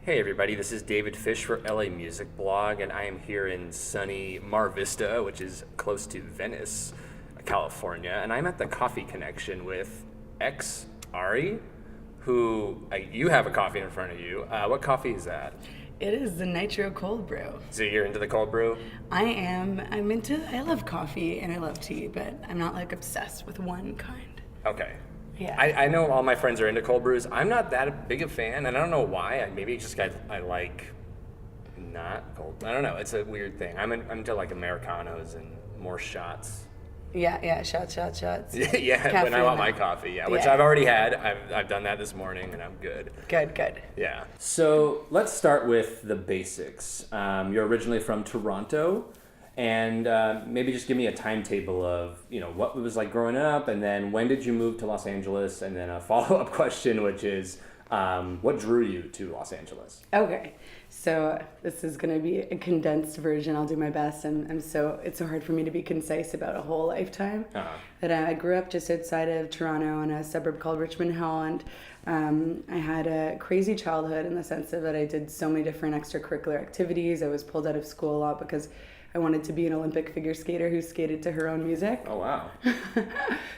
Hey everybody, this is David Fisch for LA Music Blog, and I am here in sunny Mar Vista, which is close to Venice, California, and I'm at the Coffee Connection with ARI, who you have a coffee in front of you. What coffee is that? It is the Nitro Cold Brew. So you're into the cold brew? I love coffee and I love tea, but I'm not like obsessed with one kind. Okay. Yeah. I know all my friends are into cold brews. I'm not that big a fan, and I don't know why. Maybe it's just I like not cold. I don't know. It's a weird thing. I'm into like Americanos and more shots. Yeah, shots. Yeah, Caffeine when I want now. my coffee, which Yeah. I've already had. I've done that this morning, and I'm good. Good. Yeah. So let's start with the basics. You're originally from Toronto, and maybe just give me a timetable of what it was like growing up, and then when did you move to Los Angeles, and then a follow-up question, which is what drew you to Los Angeles? Okay, so this is going to be a condensed version. I'll do my best, and it's so hard for me to be concise about a whole lifetime. But I grew up just outside of Toronto in a suburb called Richmond Hill, and I had a crazy childhood in the sense that I did so many different extracurricular activities. I was pulled out of school a lot because I wanted to be an Olympic figure skater who skated to her own music. Oh, wow.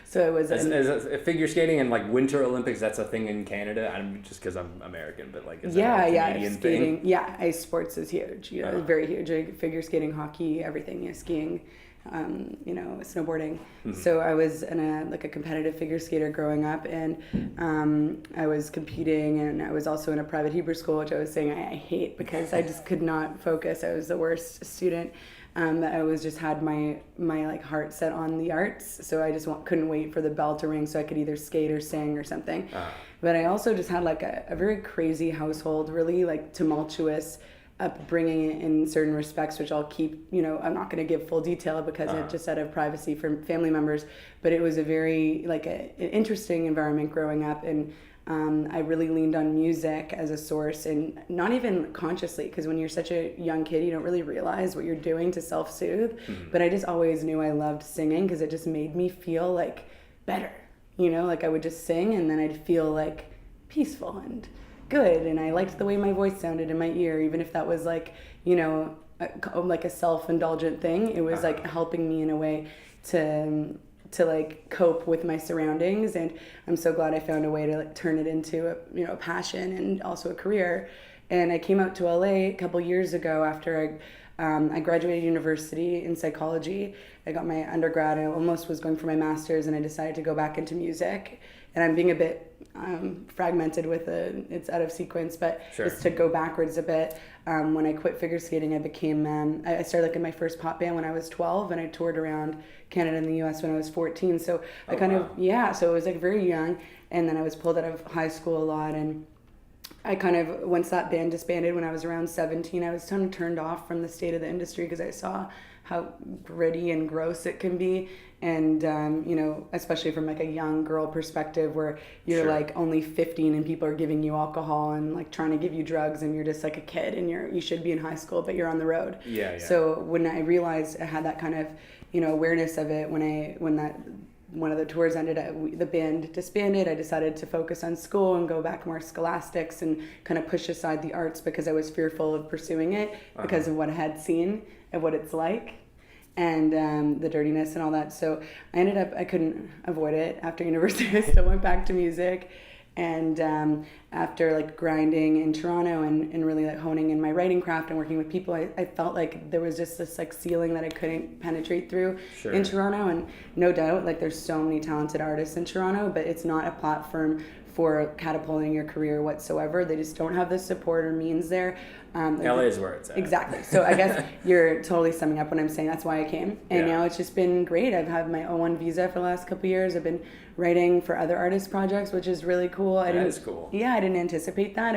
So it was... Is figure skating and like Winter Olympics, that's a thing in Canada? I'm just because I'm American, but like, is that a Canadian skating, thing? Yeah, ice sports is huge. Very huge. Like, figure skating, hockey, everything. Skiing, snowboarding. Mm-hmm. So I was a competitive figure skater growing up, and I was competing, and I was also in a private Hebrew school, which I was saying I hate because I just could not focus. I was the worst student. I was just had my like heart set on the arts, so I just couldn't wait for the bell to ring so I could either skate or sing or something. But I also just had like a very crazy household, really like tumultuous upbringing in certain respects, which I'll keep, I'm not going to give full detail because it's just out of privacy from family members, but it was a very an interesting environment growing up, and I really leaned on music as a source, and not even consciously, because when you're such a young kid, you don't really realize what you're doing to self-soothe. Mm-hmm. But I just always knew I loved singing because it just made me feel like better. Like I would just sing and then I'd feel like peaceful and good, and I liked the way my voice sounded in my ear, even if that was like, like a self-indulgent thing. It was like helping me in a way to like cope with my surroundings, and I'm so glad I found a way to like turn it into a passion and also a career. And I came out to LA a couple years ago after I graduated university in psychology. I got my undergrad. I almost was going for my master's, and I decided to go back into music. And I'm being a bit fragmented with it's out of sequence, but sure. Just to go backwards a bit. When I quit figure skating, I became, I started like in my first pop band when I was 12, and I toured around Canada and the U.S. when I was 14. So so it was like very young. And then I was pulled out of high school a lot, and I once that band disbanded when I was around 17, I was kind of turned off from the state of the industry because I saw how gritty and gross it can be. And, especially from like a young girl perspective where you're sure. like only 15 and people are giving you alcohol and like trying to give you drugs, and you're just like a kid and you should be in high school, but you're on the road. Yeah. So when I realized I had that kind of, awareness of it, when that one of the tours ended, the band disbanded, I decided to focus on school and go back more scholastics and kind of push aside the arts because I was fearful of pursuing it because of what I had seen and what it's like, and the dirtiness and all that. So I couldn't avoid it. After university, I still went back to music. And after like grinding in Toronto and really like honing in my writing craft and working with people, I felt like there was just this like ceiling that I couldn't penetrate through in Toronto. And no doubt, like there's so many talented artists in Toronto, but it's not a platform for catapulting your career whatsoever. They just don't have the support or means there. LA is where it's at. Exactly. So I guess you're totally summing up what I'm saying. That's why I came. And now it's just been great. I've had my O1 visa for the last couple of years. I've been writing for other artist projects, which is really cool. That is cool. Yeah, I didn't anticipate that.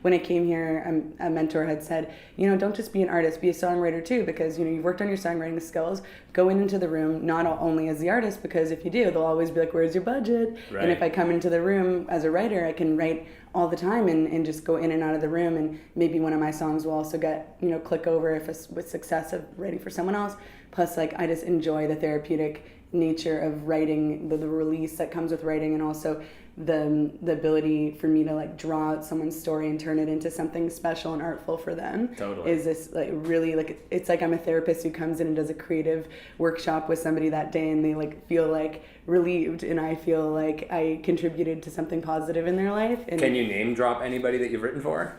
When I came here, a mentor had said, don't just be an artist, be a songwriter too, because, you've worked on your songwriting skills. Go into the room, not only as the artist, because if you do, they'll always be like, where's your budget? Right. And if I come into the room as a writer, I can write all the time and just go in and out of the room, and maybe one of my songs will also get click over with success of writing for someone else. Plus, like, I just enjoy the therapeutic nature of writing, the release that comes with writing, and also the ability for me to like draw out someone's story and turn it into something special and artful for them. Totally. Is this like really like, it's like I'm a therapist who comes in and does a creative workshop with somebody that day, and they like feel like relieved, and I feel like I contributed to something positive in their life. And can you name drop anybody that you've written for?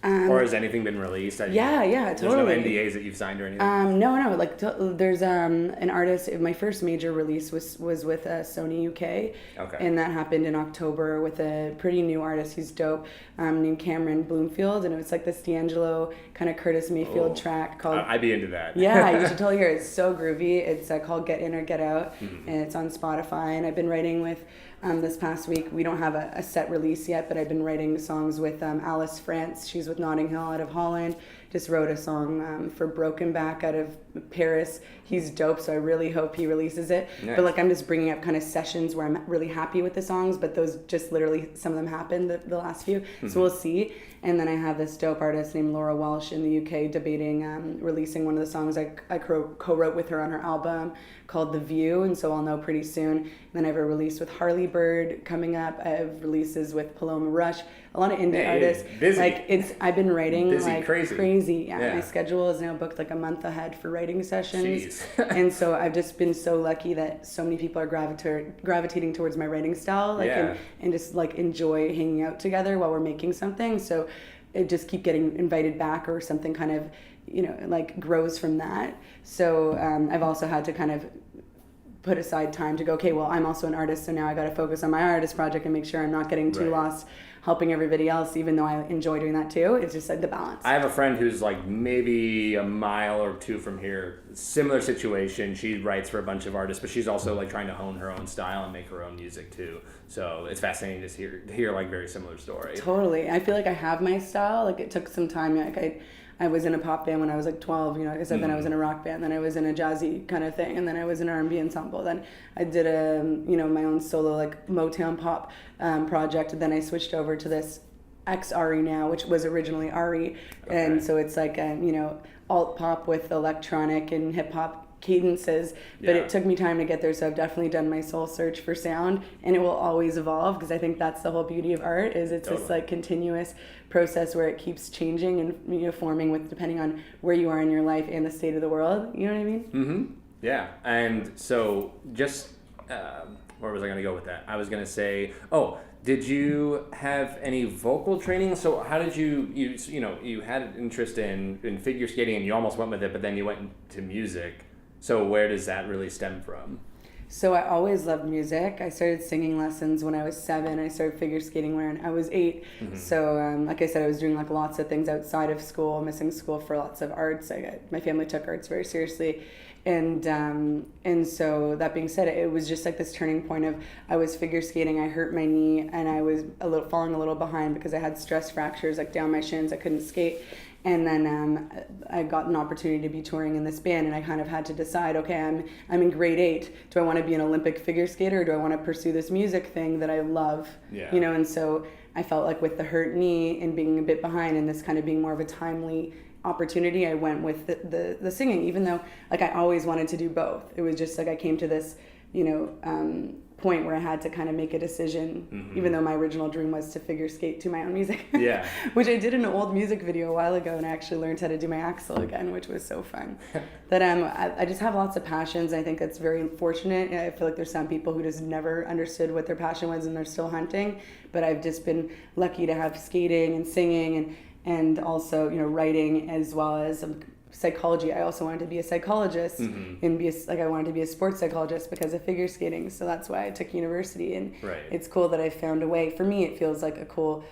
Or has anything been released? Yeah, totally. There's no NDAs that you've signed or anything? No. Like there's an artist. My first major release was with Sony UK, Okay. and that happened in October with a pretty new artist who's dope, named Cameron Bloomfield, and it was like this D'Angelo kind of Curtis Mayfield track called. I'd be into that. Yeah, you should totally hear it. It's so groovy. It's called Get In or Get Out, and it's on Spotify. And I've been writing with. This past week, we don't have a set release yet, but I've been writing songs with Alice France. She's with Notting Hill out of Holland. Just wrote a song for Broken Back out of Paris. He's dope, so I really hope he releases it. Nice. But like I'm just bringing up kind of sessions where I'm really happy with the songs, but those just literally, some of them happened the last few. So we'll see. And then I have this dope artist named Laura Welsh in the UK debating releasing one of the songs I co-wrote with her on her album called The View, and so I'll know pretty soon. And then I have a release with Harley Bird coming up. I have releases with Paloma Rush, a lot of indie artists. Busy. Like I've been writing Busy, like crazy. Yeah, my schedule is now booked like a month ahead for writing sessions. Jeez. And so I've just been so lucky that so many people are gravitating towards my writing style, like and just like enjoy hanging out together while we're making something. So it just keep getting invited back, or something kind of, like grows from that. So I've also had to kind of put aside time to go, okay, well, I'm also an artist, so now I got to focus on my artist project and make sure I'm not getting too lost helping everybody else, even though I enjoy doing that too. It's just like the balance. I have a friend who's like maybe a mile or two from here. Similar situation. She writes for a bunch of artists, but she's also like trying to hone her own style and make her own music too. So it's fascinating to hear like very similar story. Totally. I feel like I have my style. Like it took some time. Like I was in a pop band when I was like 12, like I said, then I was in a rock band, then I was in a jazzy kind of thing, and then I was in an R&B ensemble. Then I did my own solo like Motown pop project. Then I switched over to this ARI now, which was originally ARI. Okay. And so it's like, alt pop with electronic and hip hop cadences, but it took me time to get there, so I've definitely done my soul search for sound, and it will always evolve, because I think that's the whole beauty of art, is it's this like continuous process where it keeps changing and forming with depending on where you are in your life and the state of the world. You know what I mean? Mm-hmm. Yeah. And so just where was I going to go with that? I was going to say, did you have any vocal training? So how did you had an interest in figure skating and you almost went with it, but then you went into music. So where does that really stem from? So I always loved music. I started singing lessons when I was 7. I started figure skating when I was 8. Mm-hmm. So like I said, I was doing like lots of things outside of school, missing school for lots of arts. My family took arts very seriously. And so that being said, it was just like this turning point of I was figure skating, I hurt my knee, and I was falling a little behind because I had stress fractures like down my shins. I couldn't skate. And then I got an opportunity to be touring in this band, and I kind of had to decide, okay, I'm in grade 8. Do I want to be an Olympic figure skater, or do I want to pursue this music thing that I love? Yeah. And so I felt like with the hurt knee and being a bit behind and this kind of being more of a timely opportunity, I went with the singing, even though like I always wanted to do both. It was just like I came to this, point where I had to kind of make a decision, even though my original dream was to figure skate to my own music. Yeah. Which I did in an old music video a while ago, and I actually learned how to do my axel again, which was so fun. But I just have lots of passions. I think that's very fortunate. I feel like there's some people who just never understood what their passion was and they're still hunting. But I've just been lucky to have skating and singing and also, writing, as well as psychology. I also wanted to be a psychologist and I wanted to be a sports psychologist because of figure skating. So that's why I took university, and it's cool that I found a way. For me, it feels like a cool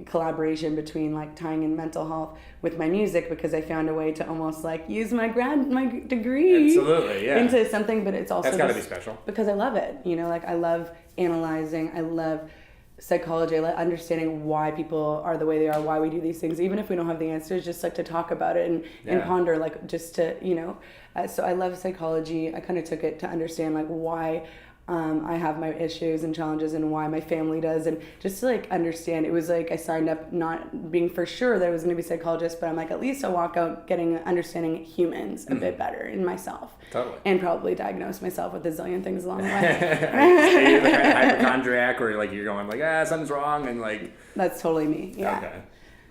collaboration between like tying in mental health with my music, because I found a way to almost like use my degree into something, but it's also that's got to be special because I love it. Like I love analyzing. I love psychology. I like understanding why people are the way they are, why we do these things, even if we don't have the answers, just like to talk about it and ponder, like just to, so I love psychology. I kind of took it to understand like why I have my issues and challenges and why my family does, and just to like understand. It was like I signed up not being for sure that I was going to be a psychologist, but I'm like, at least I'll walk out understanding humans a bit better in myself. Totally. And probably diagnose myself with a zillion things along the way. So you're the kind of hypochondriac where like you're going like, something's wrong, and like that's totally me. Yeah. Okay.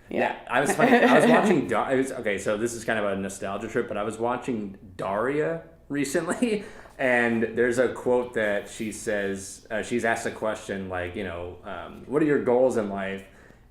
Yeah, I was watching. Okay, so this is kind of a nostalgia trip, but I was watching Daria recently, and there's a quote that she says. She's asked a question like, what are your goals in life?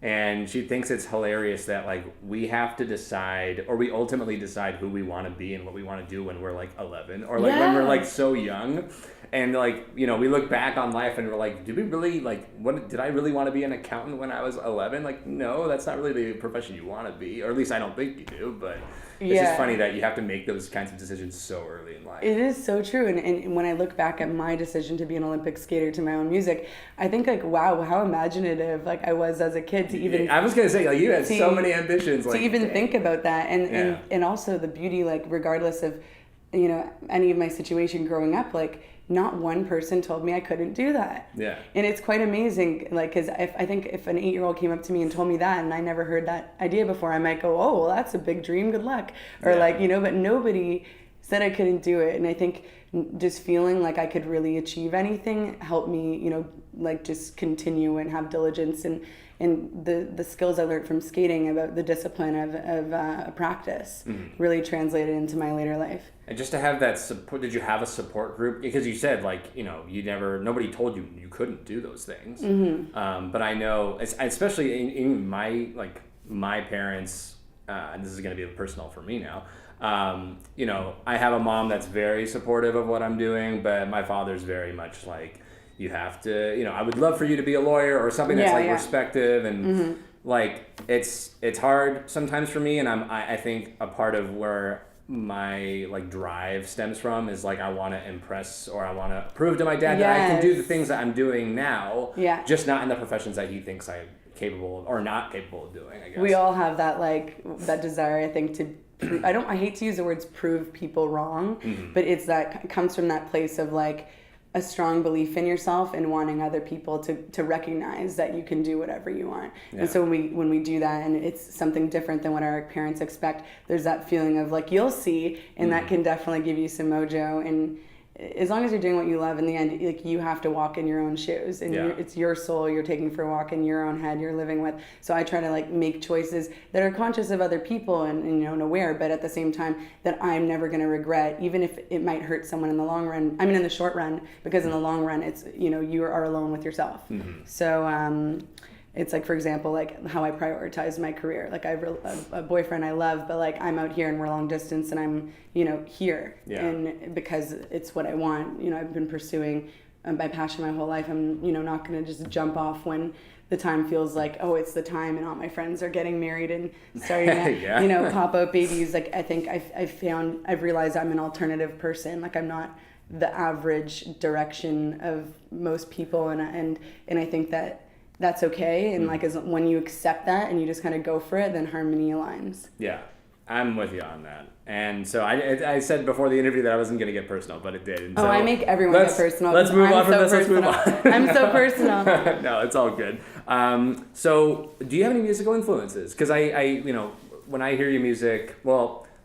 And she thinks it's hilarious that like we have to decide, or we ultimately decide who we want to be and what we want to do when we're like 11, or like when we're like so young. And like, we look back on life and we're like, did we really did I really want to be an accountant when I was 11? Like, no, that's not really the profession you want to be, or at least I don't think you do. But it's just funny that you have to make those kinds of decisions so early in life. It is so true. And when I look back at my decision to be an Olympic skater to my own music, I think like, wow, how imaginative like I was as a kid to even... I was going to say, like, you had so many ambitions. To even think about that. And also the beauty, like, regardless of, any of my situation growing up, like, not one person told me I couldn't do that. Yeah. And it's quite amazing, like, because I think if an 8-year-old came up to me and told me that and I never heard that idea before, I might go, oh, well, that's a big dream, good luck. Or but nobody said I couldn't do it. And I think just feeling like I could really achieve anything helped me, like just continue and have diligence and the skills I learned from skating about the discipline of practice really translated into my later life. And just to have that support, did you have a support group? Because you said like, nobody told you you couldn't do those things. Mm-hmm. But I know, especially in my parents, and this is going to be personal for me now. I have a mom that's very supportive of what I'm doing, but my father's very much like, you have to, I would love for you to be a lawyer or something that's respective, and like it's hard sometimes for me, and I think a part of where my like drive stems from is like I want to impress, or I want to prove to my dad that I can do the things that I'm doing now, just not in the professions that he thinks I'm capable of or not capable of doing, I guess. We all have that that desire, I think, to I hate to use the words prove people wrong, but it comes from that place of like a strong belief in yourself and wanting other people to recognize that you can do whatever you want. Yeah. And so when we do that, and it's something different than what our parents expect, there's that feeling of like, you'll see, and that can definitely give you some mojo. And as long as you're doing what you love, in the end, like you have to walk in your own shoes, and it's your soul you're taking for a walk in your own head you're living with. So I try to like make choices that are conscious of other people and aware, but at the same time that I'm never going to regret, even if it might hurt someone in the long run. I mean, in the short run, because in the long run, it's you are alone with yourself. So it's like, for example, like how I prioritize my career. Like I have a boyfriend I love, but like I'm out here and we're long distance and I'm, here. Yeah. And because it's what I want, I've been pursuing my passion my whole life. I'm, not going to just jump off when the time feels like, oh, it's the time and all my friends are getting married and starting to, pop out babies. Like I think I've realized I'm an alternative person. Like I'm not the average direction of most people. And I think that's okay, and like when you accept that and you just kind of go for it, then harmony aligns. Yeah, I'm with you on that. And so I said before the interview that I wasn't going to get personal, but it did. And so I make everyone get personal. Let's move on from this. Let's move on. I'm so personal. No, it's all good. So do you have any musical influences? Because I when I hear your music,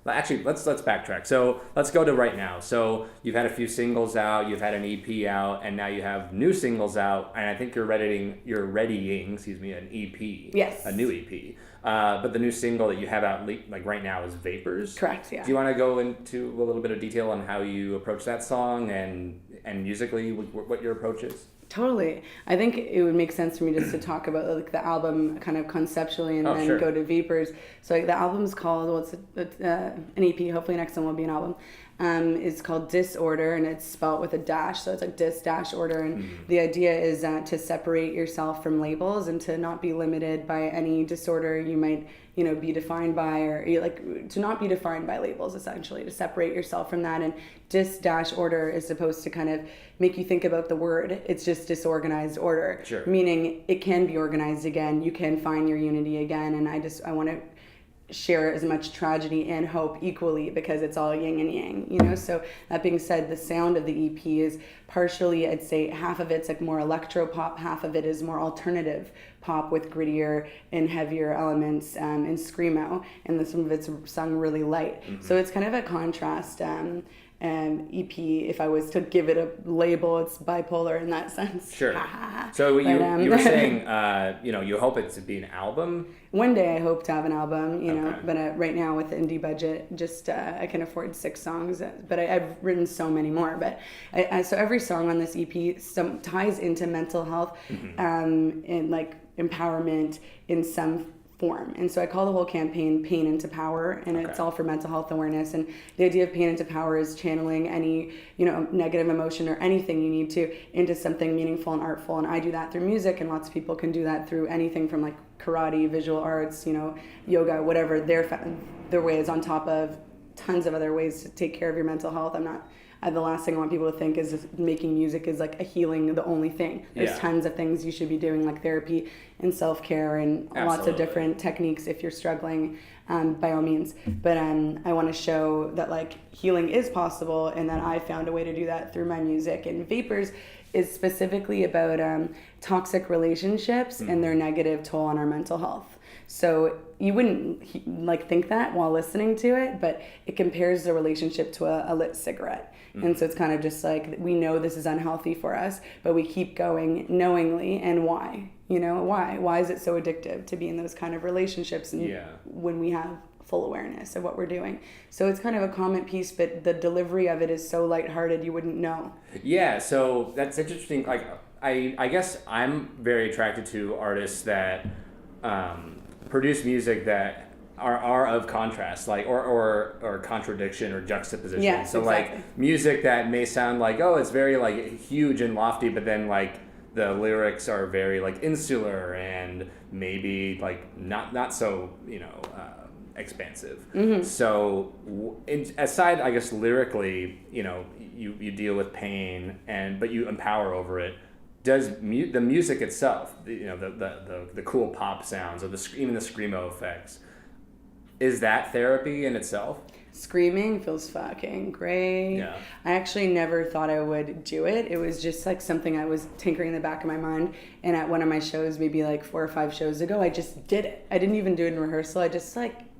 actually, let's backtrack. So let's go to right now. So you've had a few singles out, you've had an EP out, and now you have new singles out. And I think you're readying, an EP. Yes. A new EP. But the new single that you have out like right now is Vapors. Correct. Yeah. Do you want to go into a little bit of detail on how you approach that song and musically what your approach is? Totally. I think it would make sense for me just to talk about like the album kind of conceptually and then go to Vapors. So like the album's called, it's an EP, hopefully next one will be an album. It's called Disorder, and it's spelled with a dash, so it's like dis-order. And the idea is to separate yourself from labels and to not be limited by any disorder you might be defined by, or like to not be defined by labels, essentially, to separate yourself from that. And dis-order is supposed to kind of make you think about the word. It's just disorganized order, meaning it can be organized again. You can find your unity again. And I want to share as much tragedy and hope equally because it's all yin and yang, you know? So that being said, the sound of the EP is partially, I'd say half of it's like more electro pop, half of it is more alternative pop with grittier and heavier elements and screamo, and then some of it's sung really light. So it's kind of a contrast EP. If I was to give it a label, it's bipolar in that sense. Sure. So you were saying, you hope it to be an album? One day I hope to have an album, you know, but right now with the indie budget, just I can afford 6 songs, but I've written so many more. But so every song on this EP ties into mental health and like empowerment in some form. And so I call the whole campaign Pain into Power, and it's all for mental health awareness. And the idea of pain into power is channeling any, negative emotion or anything you need to into something meaningful and artful. And I do that through music, and lots of people can do that through anything from like karate, visual arts, yoga, whatever their way is on top of tons of other ways to take care of your mental health. The last thing I want people to think is making music is like a healing, the only thing. There's tons of things you should be doing, like therapy and self-care and lots of different techniques if you're struggling, by all means. But I want to show that like healing is possible, and that I found a way to do that through my music. And Vapors is specifically about toxic relationships and their negative toll on our mental health. So you wouldn't think that while listening to it, but it compares the relationship to a lit cigarette. And so it's kind of just like, we know this is unhealthy for us, but we keep going knowingly. And why? Why is it so addictive to be in those kind of relationships when we have full awareness of what we're doing? So it's kind of a comment piece, but the delivery of it is so lighthearted you wouldn't know. Yeah, so that's interesting. Like, I guess I'm very attracted to artists that produce music that are of contrast, like or contradiction or juxtaposition. Yeah, so exactly. Like music that may sound like, oh, it's very like huge and lofty, but then like the lyrics are very like insular and maybe like not so expansive. So aside, I guess lyrically, you deal with pain but you empower over it. Does the music itself, the cool pop sounds or even the screamo effects, is that therapy in itself? Screaming feels fucking great. Yeah. I actually never thought I would do it. It was just like something I was tinkering in the back of my mind. And at one of my shows, maybe like 4 or 5 shows ago, I just did it. I didn't even do it in rehearsal. I just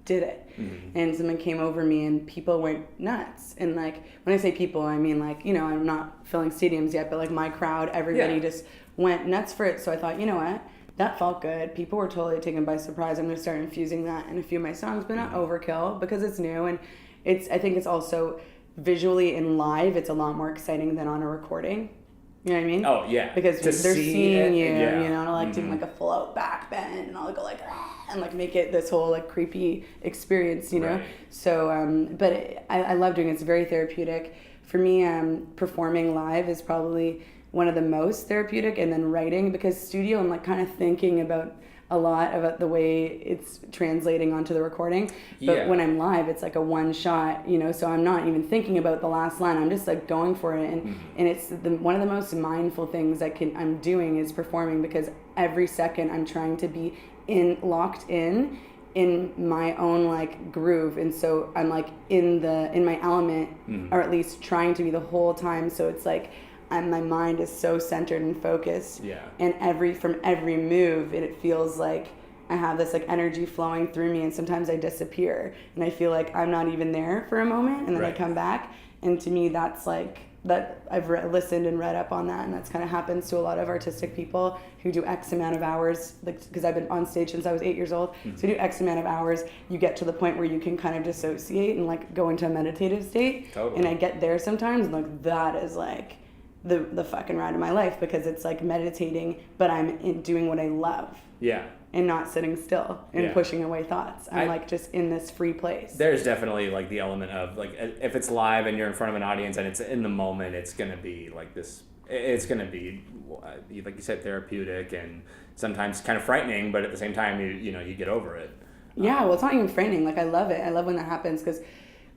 did it. And someone came over me and people went nuts. And like, when I say people, I mean like, I'm not filling stadiums yet, but like my crowd, everybody just went nuts for it. So I thought, you know what? That felt good. People were totally taken by surprise. I'm going to start infusing that in a few of my songs, but not overkill because it's new. And I think it's also visually and live, it's a lot more exciting than on a recording. You know what I mean? Oh, yeah. Because they're seeing you, doing like a float back bend, and I'll go like, and like make it this whole like creepy experience, Right. So, but I love doing it. It's very therapeutic. For me, performing live is probably one of the most therapeutic, and then writing, because studio I'm like kind of thinking about a lot about the way it's translating onto the recording, but when I'm live it's like a one shot, so I'm not even thinking about the last line. I'm just like going for it, and it's one of the most mindful things I'm doing is performing, because every second I'm trying to be locked in my own like groove, and so I'm like in my element, or at least trying to be the whole time. So it's like my mind is so centered and focused, and from every move it feels like I have this like energy flowing through me, and sometimes I disappear and I feel like I'm not even there for a moment, and then I come back, and to me that's like that. I've listened and read up on that, and that's kind of happens to a lot of artistic people who do X amount of hours, like, because I've been on stage since I was 8 years old, so do X amount of hours, you get to the point where you can kind of dissociate and like go into a meditative state. Totally. And I get there sometimes, and like that is like the fucking ride of my life, because it's like meditating, but I'm doing what I love. Yeah. And not sitting still and pushing away thoughts. I'm like just in this free place. There's definitely like the element of like, if it's live and you're in front of an audience and it's in the moment, it's going to be like this, it's going to be, like you said, therapeutic and sometimes kind of frightening, but at the same time, you get over it. Yeah, well, it's not even frightening. Like, I love it. I love when that happens, because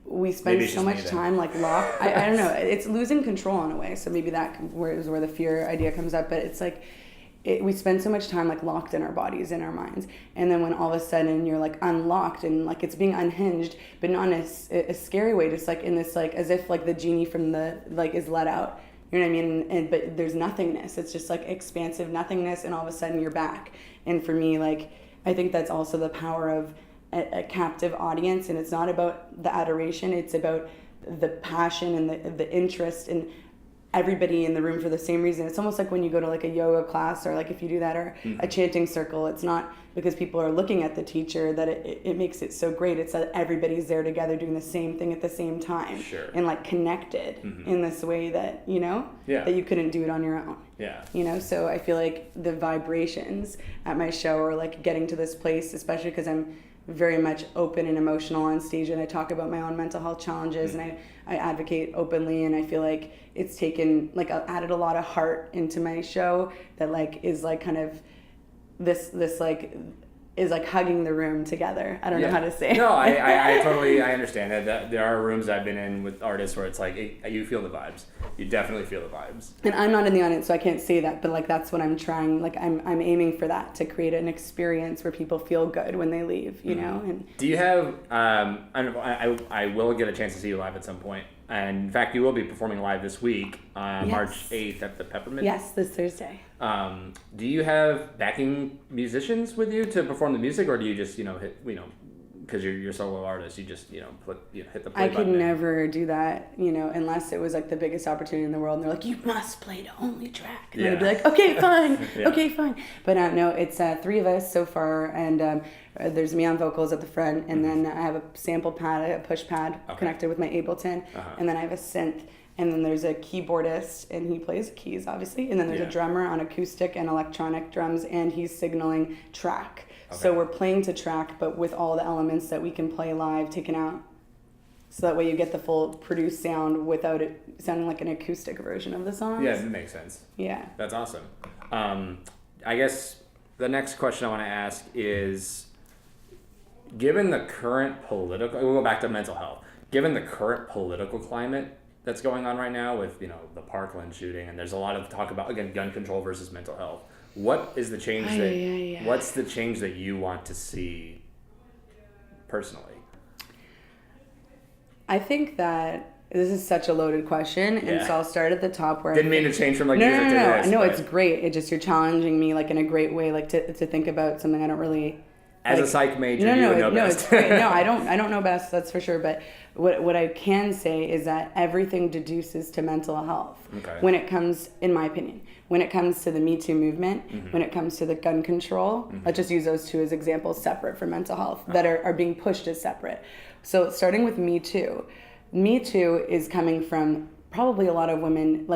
we spend so much time like locked. I don't know. It's losing control in a way. So maybe that is where the fear idea comes up. But it's like, we spend so much time like locked in our bodies, in our minds, and then when all of a sudden you're like unlocked and like it's being unhinged, but not in a scary way, just like in this like as if like the genie from the like is let out, you know what I mean? And but there's nothingness. It's just like expansive nothingness, and all of a sudden you're back. And for me, like I think that's also the power of a captive audience, and it's not about the adoration, it's about the passion and the interest in everybody in the room for the same reason. It's almost like when you go to like a yoga class, or like if you do that, or a chanting circle, it's not because people are looking at the teacher that it makes it so great. It's that everybody's there together doing the same thing at the same time, and like connected in this way that, you know, that you couldn't do it on your own. You know, so I feel like the vibrations at my show are like getting to this place, especially because I'm very much open and emotional on stage, and I talk about my own mental health challenges, and I advocate openly, and I feel like it's taken, like I added a lot of heart into my show that like is like kind of this like is like hugging the room together. I don't know how to say it. No, I totally understand that. There are rooms I've been in with artists where it's like you feel the vibes. You definitely feel the vibes. And I'm not in the audience, so I can't say that, but like that's what I'm trying. Like I'm aiming for that, to create an experience where people feel good when they leave. You know. And do you have? I will get a chance to see you live at some point. And in fact, you will be performing live this week, March 8th at the Peppermint. Yes, this Thursday. Do you have backing musicians with you to perform the music, or do you just, hit, because you're a solo artist, you just, hit the play I button? could never do that, unless it was like the biggest opportunity in the world, and they're like, you must play the only track. And I'd be like, okay, fine, okay, fine. But no, it's 3 of us so far, and there's me on vocals at the front, and then I have a sample pad, a push pad connected with my Ableton, and then I have a synth, and then there's a keyboardist, and he plays keys, obviously, and then there's a drummer on acoustic and electronic drums, and he's signaling track. So we're playing to track, but with all the elements that we can play live taken out. So that way you get the full produced sound without it sounding like an acoustic version of the song. Yeah, it makes sense. Yeah. That's awesome. I guess the next question I want to ask is, given the current we'll go back to mental health. Given the current political climate that's going on right now with, the Parkland shooting, and there's a lot of talk about, again, gun control versus mental health. What is the change what's the change that you want to see personally? I think that this is such a loaded question, and so I'll start at the top where didn't mean to change from music to this. No, it's great. It just, you're challenging me like in a great way, like to think about something I don't really. As a psych major, you would know best. No, it's great. No, I don't know best, that's for sure. But what I can say is that everything deduces to mental health. When it comes, in my opinion, when it comes to the Me Too movement, when it comes to the gun control, let's just use those two as examples separate from mental health that are being pushed as separate. So starting with Me Too. Me Too is coming from probably a lot of women,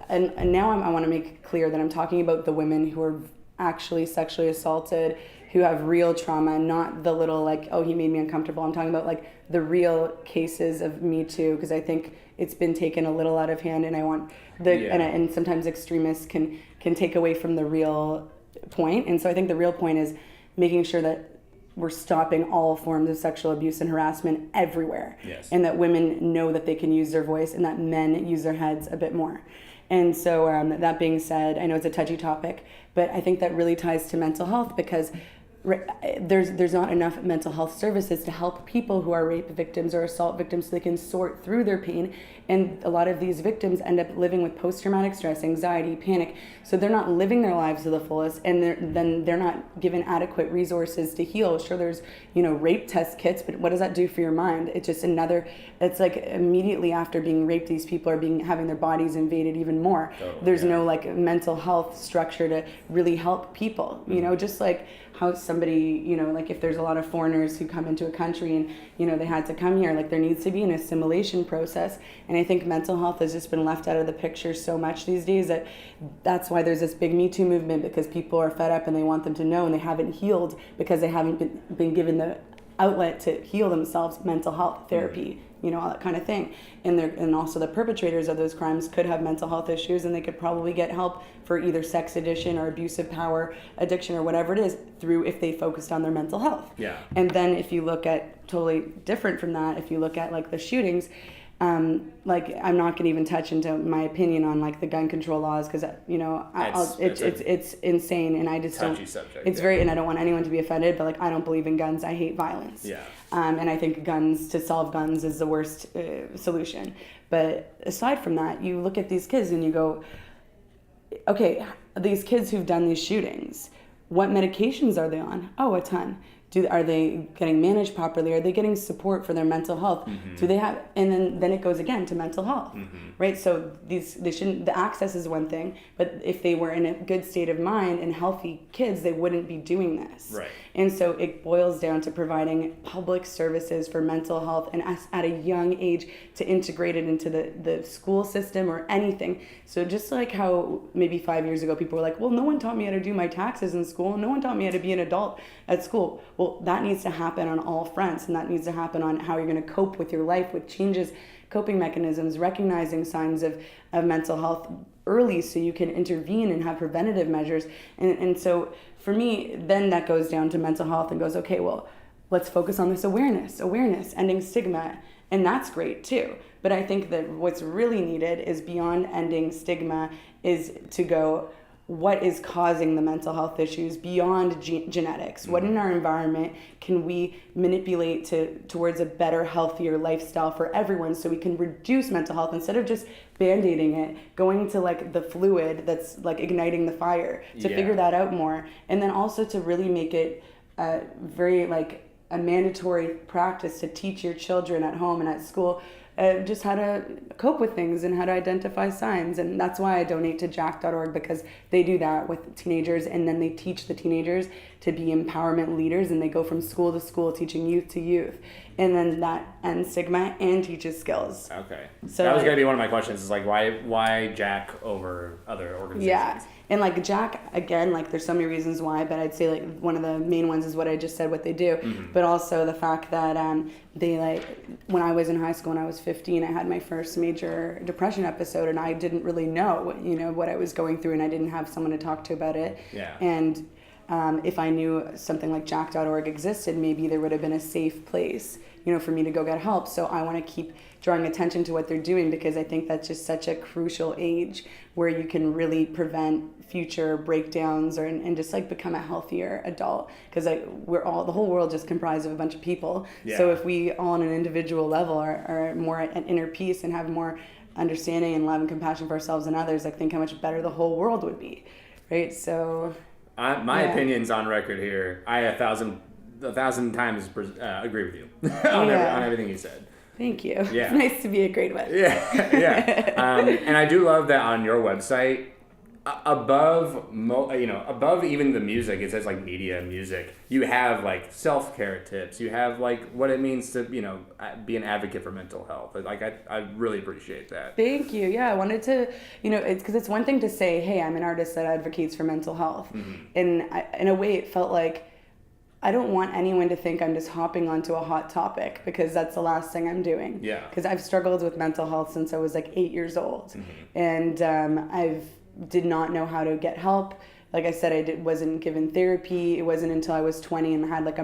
and now I want to make clear that I'm talking about the women who are actually sexually assaulted, who have real trauma, not the little he made me uncomfortable. I'm talking about the real cases of Me Too, because I think it's been taken a little out of hand, and I want and sometimes extremists can take away from the real point. And so I think the real point is making sure that we're stopping all forms of sexual abuse and harassment everywhere. And that women know that they can use their voice, and that men use their heads a bit more. And so that being said, I know it's a touchy topic, but I think that really ties to mental health, because there's not enough mental health services to help people who are rape victims or assault victims so they can sort through their pain. And a lot of these victims end up living with post-traumatic stress, anxiety, panic. So they're not living their lives to the fullest, and they're not given adequate resources to heal. Sure, there's rape test kits, but what does that do for your mind? It's just it's like immediately after being raped, these people are having their bodies invaded even more. There's no mental health structure to really help people. Just like how somebody, if there's a lot of foreigners who come into a country and, they had to come here, there needs to be an assimilation process. And I think mental health has just been left out of the picture so much these days that's why there's this big Me Too movement, because people are fed up and they want them to know, and they haven't healed because they haven't been given the outlet to heal themselves, mental health therapy, all that kind of thing. And also the perpetrators of those crimes could have mental health issues, and they could probably get help for either sex addiction or abusive power addiction or whatever it is if they focused on their mental health. And then if you look at totally different from that, if you look at the shootings, like I'm not going to even touch into my opinion on like the gun control laws because it's insane, and I just don't. Subject, it's very, and I don't want anyone to be offended, but like I don't believe in guns. I hate violence. Yeah. And I think to solve guns is the worst solution. But aside from that, you look at these kids and you go, okay, these kids who've done these shootings, what medications are they on? Oh, a ton. Are they getting managed properly? Are they getting support for their mental health? Mm-hmm. Do they have? And then it goes again to mental health, right? So they shouldn't. The access is one thing, but if they were in a good state of mind and healthy kids, they wouldn't be doing this. Right. And so it boils down to providing public services for mental health and at a young age to integrate it into the school system or anything. So just like how maybe 5 years ago people were like, well, no one taught me how to do my taxes in school. No one taught me how to be an adult at school. Well, that needs to happen on all fronts, and that needs to happen on how you're going to cope with your life, with changes, coping mechanisms, recognizing signs of mental health early so you can intervene and have preventative measures. And so for me, then that goes down to mental health and goes, okay, well, let's focus on this awareness, ending stigma. And that's great too. But I think that what's really needed is beyond ending stigma is to go, what is causing the mental health issues beyond genetics? What in our environment can we manipulate towards a better, healthier lifestyle for everyone so we can reduce mental health instead of just band-aiding it, going to like the fluid that's like igniting the fire to figure that out more. And then also to really make it very like a mandatory practice to teach your children at home and at school just how to cope with things and how to identify signs. And that's why I donate to jack.org, because they do that with teenagers, and then they teach the teenagers to be empowerment leaders, and they go from school to school teaching youth to youth. And then that ends stigma and teaches skills. Okay. So that was going to be one of my questions, is like why Jack over other organizations? Yeah. And like Jack, again, like there's so many reasons why, but I'd say like one of the main ones is what I just said, what they do. But also the fact that they like, when I was in high school and I was 15, I had my first major depression episode, and I didn't really know, what I was going through, and I didn't have someone to talk to about it. Yeah. And if I knew something like jack.org existed, maybe there would have been a safe place, for me to go get help. So I want to keep drawing attention to what they're doing, because I think that's just such a crucial age where you can really prevent future breakdowns and just like become a healthier adult, because the whole world just comprised of a bunch of people. Yeah. So if we all on an individual level are more at inner peace and have more understanding and love and compassion for ourselves and others, like think how much better the whole world would be, right? So my opinion's on record here. I 1,000 times agree with you on everything you said. Thank you. Yeah. It's nice to be agreed with. Yeah. And I do love that on your website, above even the music, it says like media music. You have like self-care tips. You have like what it means to be an advocate for mental health. Like I really appreciate that. Thank you. Yeah, I wanted to it's because it's one thing to say, hey, I'm an artist that advocates for mental health, and in a way it felt like I don't want anyone to think I'm just hopping onto a hot topic, because that's the last thing I'm doing. Yeah. Because I've struggled with mental health since I was like 8 years old, and I've did not know how to get help. Like I said, wasn't given therapy. It wasn't until I was 20 and had like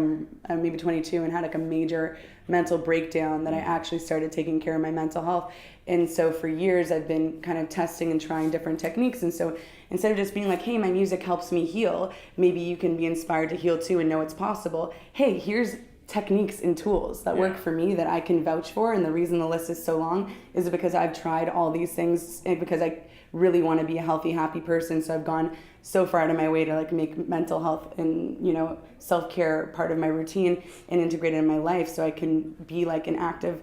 maybe 22 and had like a major mental breakdown that I actually started taking care of my mental health. And so for years I've been kind of testing and trying different techniques. And so instead of just being like, hey, my music helps me heal, maybe you can be inspired to heal too and know it's possible. Hey, here's techniques and tools that work for me that I can vouch for. And the reason the list is so long is because I've tried all these things, and because I really want to be a healthy, happy person. So I've gone so far out of my way to like make mental health and self-care part of my routine and integrate it in my life, so I can be like an active,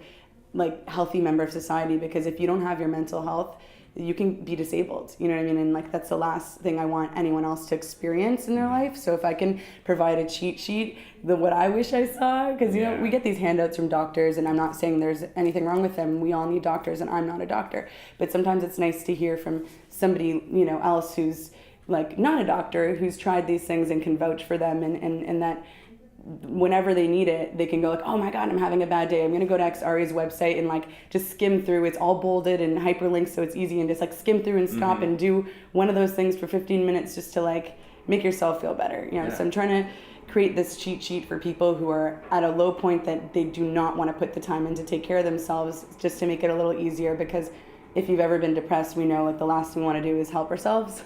like healthy member of society. Because if you don't have your mental health, you can be disabled, you know what I mean? And like that's the last thing I want anyone else to experience in their life. So if I can provide a cheat sheet, what I wish I saw, because we get these handouts from doctors, and I'm not saying there's anything wrong with them. We all need doctors, and I'm not a doctor. But sometimes it's nice to hear from somebody else who's like not a doctor, who's tried these things and can vouch for them, and that whenever they need it, they can go like, oh my God, I'm having a bad day. I'm going to go to ARI's website and like just skim through. It's all bolded and hyperlinked, so it's easy, and just like skim through and stop and do one of those things for 15 minutes just to like make yourself feel better. So I'm trying to create this cheat sheet for people who are at a low point that they do not want to put the time in to take care of themselves, just to make it a little easier, because if you've ever been depressed, we know like the last thing we want to do is help ourselves.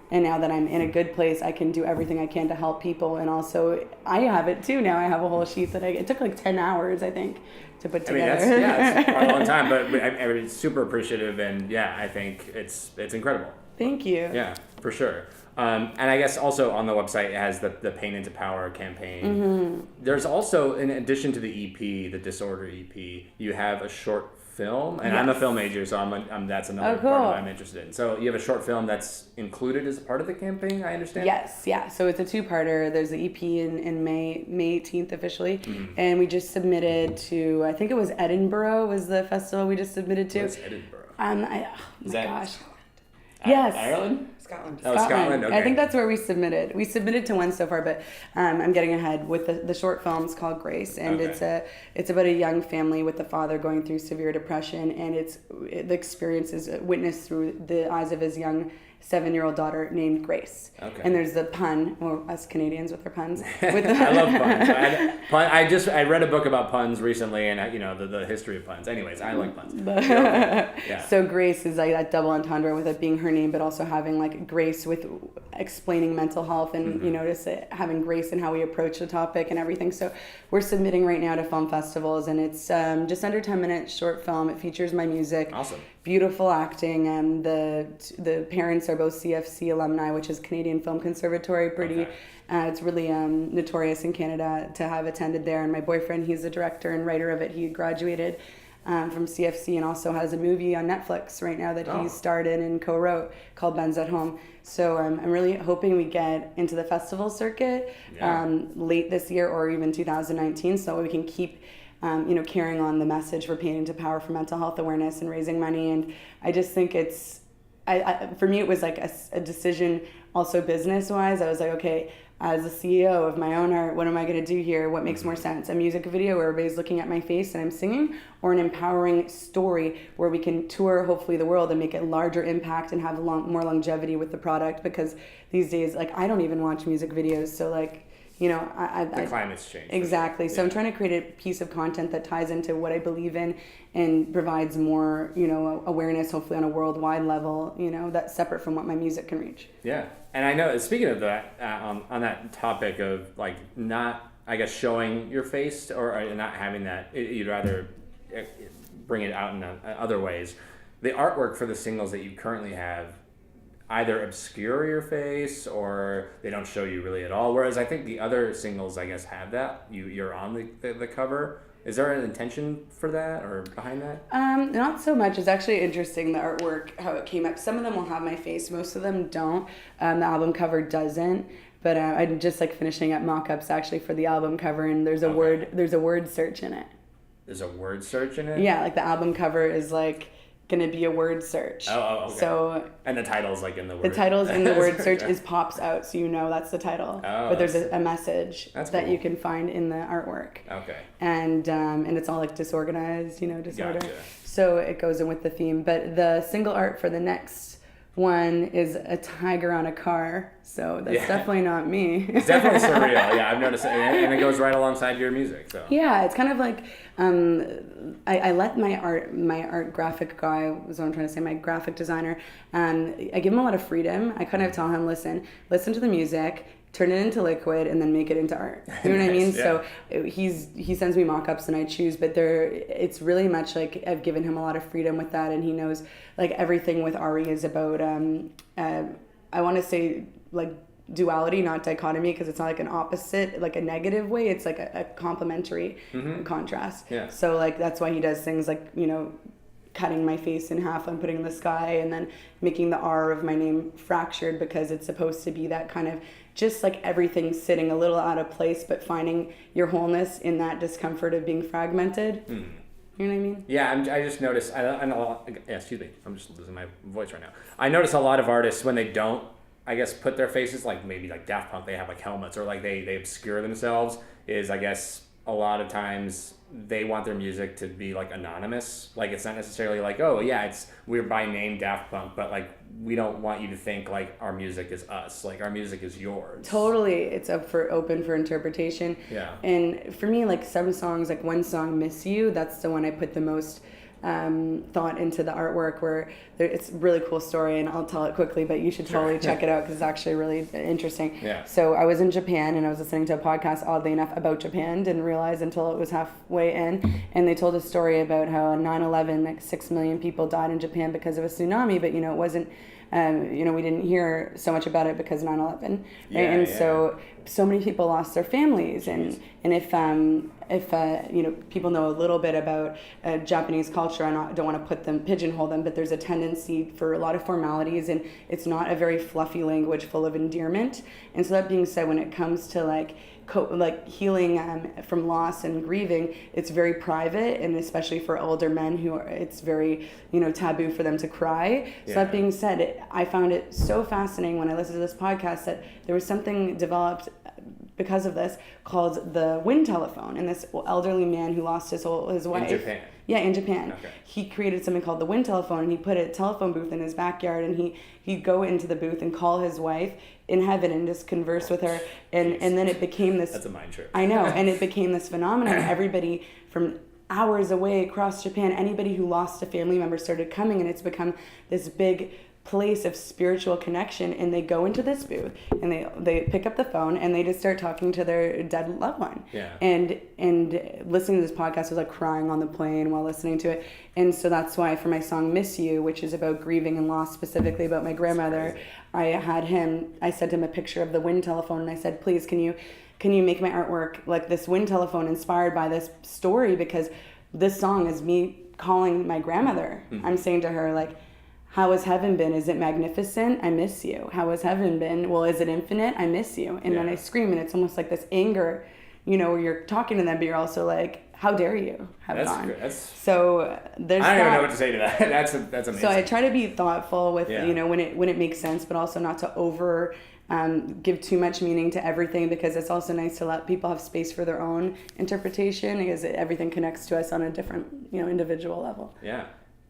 And now that I'm in a good place, I can do everything I can to help people. And also, I have it too now. I have a whole sheet that it took like 10 hours, I think, to put together. That's quite a long time, but I'm super appreciative, and I think it's incredible. Thank you. Yeah, for sure. And I guess also on the website it has the Pain into Power campaign. Mm-hmm. There's also, in addition to the EP, the Disorder EP, you have a short film, and I'm a film major, so that's another part of what I'm interested in. So you have a short film that's included as a part of the campaign, I understand? Yes, yeah. So it's a two-parter. There's the EP in May 18th officially, and we just submitted to, I think it was Edinburgh was the festival we just submitted to. What's Edinburgh? Gosh. Yes. Ireland? Scotland. Oh, Scotland. Okay. I think that's where we submitted. We submitted to one so far, but I'm getting ahead with the short film's called Grace, and it's about a young family with the father going through severe depression, and the experience is witnessed through the eyes of his young 7-year-old daughter named Grace. Okay. And there's the pun, well, us Canadians with our puns. I love puns. I read a book about puns recently, and the history of puns. Anyways, I like puns. So Grace is like that double entendre with it being her name, but also having like grace with explaining mental health, and just having grace in how we approach the topic and everything. So we're submitting right now to film festivals, and it's just under 10 minutes short film. It features my music. Awesome. Beautiful acting, and the parents are both CFC alumni, which is Canadian Film Conservatory. It's really notorious in Canada to have attended there. And my boyfriend, he's the director and writer of it. He graduated from CFC and also has a movie on Netflix right now that he starred in and co-wrote called Ben's at Home. So I'm really hoping we get into the festival circuit late this year or even 2019, so we can keep carrying on the message for Pain into Power for mental health awareness and raising money. And I just think for me, it was like a decision also business-wise. I was like, okay, as a CEO of my own art, what am I going to do here? What makes more sense? A music video where everybody's looking at my face and I'm singing, or an empowering story where we can tour, hopefully, the world and make a larger impact and have more longevity with the product? Because these days, like, I don't even watch music videos, so like, the climate's changed. Exactly. So I'm trying to create a piece of content that ties into what I believe in and provides more, awareness, hopefully on a worldwide level, that's separate from what my music can reach. Yeah. And I know, speaking of that, on that topic of like not, I guess, showing your face or not having that, you'd rather bring it out in other ways. The artwork for the singles that you currently have either obscure your face or they don't show you really at all. Whereas I think the other singles, I guess, have that. You're on the cover. Is there an intention for that or behind that? Not so much. It's actually interesting, the artwork, how it came up. Some of them will have my face. Most of them don't. The album cover doesn't. But I'm just like finishing up mock-ups actually for the album cover, and there's a word search in it. There's a word search in it? Yeah, like the album cover is like gonna be a word search. Oh, okay. So, and the title's like in the word. The title's in the word search pops out, so that's the title. Oh, but there's a message that cool. you can find in the artwork. Okay. And it's all like disorganized, disorder. Gotcha. So it goes in with the theme. But the single art for the next one is a tiger on a car, so that's definitely not me. It's definitely surreal. Yeah, I've noticed it, and it goes right alongside your music. So yeah, it's kind of like I let my art graphic guy, was what I'm trying to say, my graphic designer, I give him a lot of freedom. I kind of tell him, listen to the music, turn it into liquid, and then make it into art. You know what I mean? Yeah. So he sends me mock-ups and I choose, but it's really much like I've given him a lot of freedom with that, and he knows like everything with ARI is about I want to say like duality, not dichotomy, because it's not like an opposite, like a negative way. It's like a complementary contrast. Yeah. So like that's why he does things like cutting my face in half and putting the sky, and then making the R of my name fractured, because it's supposed to be that kind of just like everything sitting a little out of place, but finding your wholeness in that discomfort of being fragmented. You know what I mean? Yeah, I just noticed, excuse me, I'm just losing my voice right now. I notice a lot of artists, when they don't, I guess, put their faces, like maybe like Daft Punk, they have like helmets, or like they obscure themselves, is I guess a lot of times they want their music to be like anonymous. Like it's not necessarily like, oh yeah, we're by name Daft Punk, but like we don't want you to think like our music is us, like our music is yours. Totally, it's open for interpretation. Yeah. And for me, like some songs, like one song, "Miss You," that's the one I put the most thought into the artwork, where it's a really cool story, and I'll tell it quickly, but you should totally check it out because it's actually really interesting. Yeah. So I was in Japan and I was listening to a podcast, oddly enough, about Japan. Didn't realize until it was halfway in, and they told a story about how on 9/11, like 6 million people died in Japan because of a tsunami, but it wasn't. We didn't hear so much about it because 9/11, right? And so many people lost their families, and if people know a little bit about Japanese culture, I don't want to pigeonhole them, but there's a tendency for a lot of formalities, and it's not a very fluffy language full of endearment. And so that being said, when it comes to like healing from loss and grieving, it's very private, and especially for older men it's very taboo for them to cry. So that being said, I found it so fascinating when I listened to this podcast that there was something developed because of this called the wind telephone, and this elderly man who lost his wife. In Japan. Yeah, in Japan. Okay. He created something called the wind telephone, and he put a telephone booth in his backyard, and he'd go into the booth and call his wife in heaven and just converse with her, and then it became this. That's a mind trip. I know, and it became this phenomenon. Everybody from hours away across Japan, anybody who lost a family member started coming, and it's become this big place of spiritual connection. And they go into this booth and they pick up the phone and they just start talking to their dead loved one. Yeah. And listening to this podcast was like crying on the plane while listening to it. And so that's why for my song "Miss You," which is about grieving and loss, specifically about my grandmother, I sent him a picture of the wind telephone, and I said, please, can you make my artwork like this wind telephone inspired by this story? Because this song is me calling my grandmother. Mm-hmm. I'm saying to her, like, how has heaven been? Is it magnificent? I miss you. How has heaven been? Well, is it infinite? I miss you. And then I scream, and it's almost like this anger, where you're talking to them, but you're also like, how dare you have gone? So there's I don't even know what to say to that. That's amazing. So I try to be thoughtful with, when it makes sense, but also not to give too much meaning to everything, because it's also nice to let people have space for their own interpretation, because everything connects to us on a different, individual level. Yeah.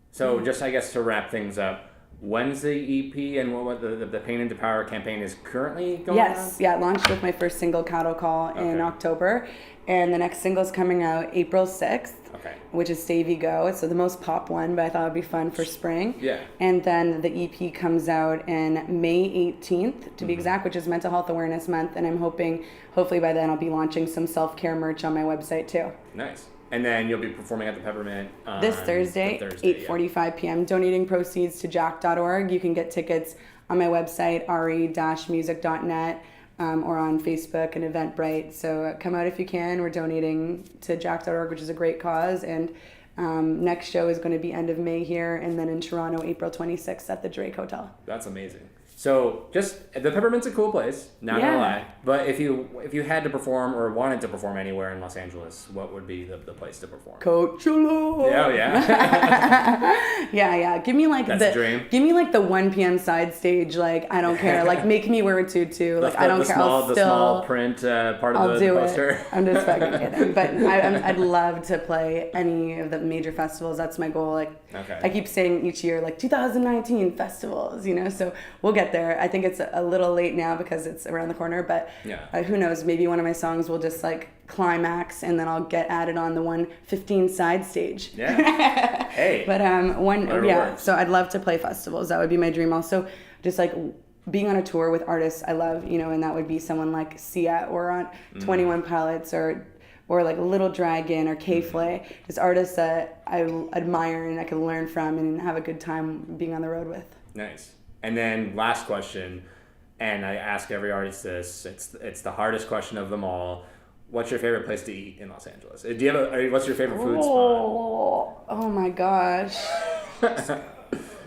So just, I guess, to wrap things up, when's the EP and what the Pain into Power campaign is currently going on? Yes. Yeah, it launched with my first single, Cattle Call, in October. And the next single's coming out April 6th, which is Stay Go. It's the most pop one, but I thought it would be fun for spring. Yeah. And then the EP comes out in May 18th, to be exact, which is Mental Health Awareness Month. And I'm hopefully by then I'll be launching some self-care merch on my website too. Nice. And then you'll be performing at the Peppermint this Thursday, 8:45 p.m. Donating proceeds to jack.org. You can get tickets on my website, ari-music.net, or on Facebook and Eventbrite. So come out if you can. We're donating to jack.org, which is a great cause. And next show is going to be end of May here, and then in Toronto, April 26th at the Drake Hotel. That's amazing. So just, the Peppermint's a cool place, not gonna lie. But if you had to perform or wanted to perform anywhere in Los Angeles, what would be the place to perform? Coachella. Oh yeah. yeah. Give me like That's a dream. Give me like the 1 p.m. side stage. Like, I don't care. Like, make me wear a tutu. Like, I don't care. The small print part of the poster. It. I'm just fucking kidding. But I'd love to play any of the major festivals. That's my goal. Like, I keep saying each year, like 2019 festivals. So we'll get there. I think it's a little late now because it's around the corner, but who knows? Maybe one of my songs will just like climax, and then I'll get added on the 1:15 side stage. Yeah. Hey. But so I'd love to play festivals. That would be my dream. Also, just like being on a tour with artists I love, and that would be someone like Sia or on 21 Pilots or like Little Dragon or K-Flay, just artists that I admire and I can learn from and have a good time being on the road with. Nice. And then last question, and I ask every artist this, it's the hardest question of them all. What's your favorite place to eat in Los Angeles? Do you have what's your favorite food spot? Oh my gosh.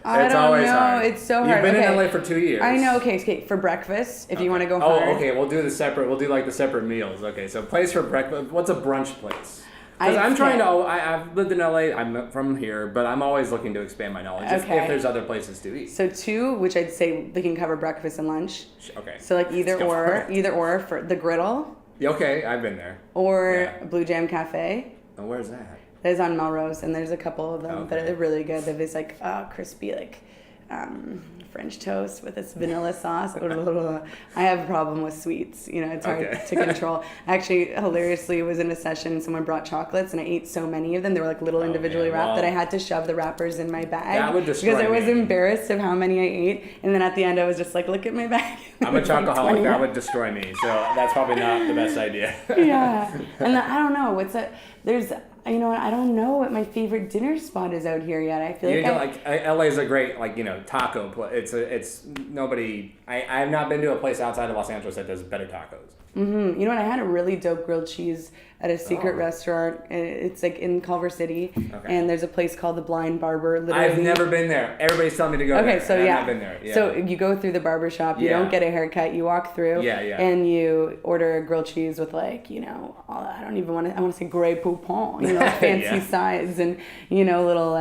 I don't know. Hard. It's so hard. You've been in LA for 2 years. I know. Okay. For breakfast, if you want to go hard. Oh, okay. We'll do the separate meals. Okay. So place for breakfast. What's a brunch place? Because I've lived in LA, I'm from here, but I'm always looking to expand my knowledge if there's other places to eat. So 2, which I'd say they can cover breakfast and lunch. Okay. So like either or for the Griddle. Okay, I've been there. Or Blue Jam Cafe. And where's that? There's on Melrose, and there's a couple of them that are really good. They're this like crispy, like French toast with this vanilla sauce. I have a problem with sweets. It's hard to control. Actually, hilariously, was in a session. Someone brought chocolates, and I ate so many of them. They were like little individually wrapped that I had to shove the wrappers in my bag. That would destroy because I was me. embarrassed of how many I ate. And then at the end, I was just like, look at my bag. I'm a chocoholic. That would destroy me. So that's probably not the best idea. Yeah. And I don't know. I don't know what my favorite dinner spot is out here yet. I feel LA is a great taco place. It's nobody. I have not been to a place outside of Los Angeles that does better tacos. Mm-hmm. You know what? I had a really dope grilled cheese at a secret restaurant. It's like in Culver City, and there's a place called the Blind Barber. Literally. I've never been there. Everybody's telling me to go there. Okay, so I've not been there. Yeah. So you go through the barber shop. You don't get a haircut. You walk through. And you order a grilled cheese with I don't even want to. I want to say Grey Poupon. Fancy sides and little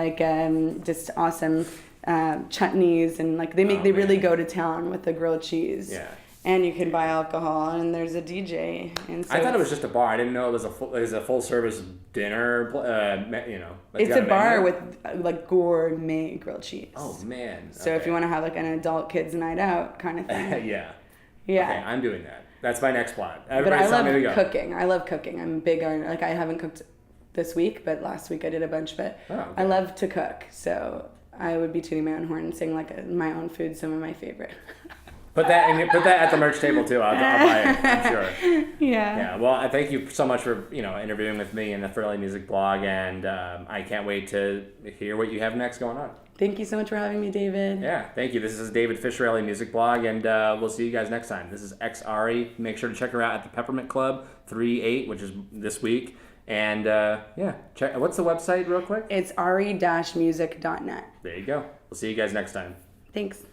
just awesome chutneys and they really go to town with the grilled cheese. Yeah. And you can buy alcohol, and there's a DJ. And so I thought it was just a bar. I didn't know it was a full service dinner. It's a bar with gourmet grilled cheese. Oh man! So if you want to have an adult kids night out kind of thing. Yeah. Yeah. Okay, I'm doing that. That's my next plot. But I love cooking. I love cooking. I'm big on I haven't cooked this week, but last week I did a bunch. But I love to cook, so I would be tooting my own horn and saying my own food, some of my favorite. Put that at the merch table too. I'll buy it. I'm sure. Yeah. Yeah. Well, I thank you so much for interviewing with me in the Fairly Music blog, and I can't wait to hear what you have next going on. Thank you so much for having me, David. Yeah, thank you. This is David Fisch, Fairly Music blog, and we'll see you guys next time. This is ARI. Make sure to check her out at the Peppermint Club 3/8, which is this week. And check. What's the website, real quick? It's ari-music.net. There you go. We'll see you guys next time. Thanks.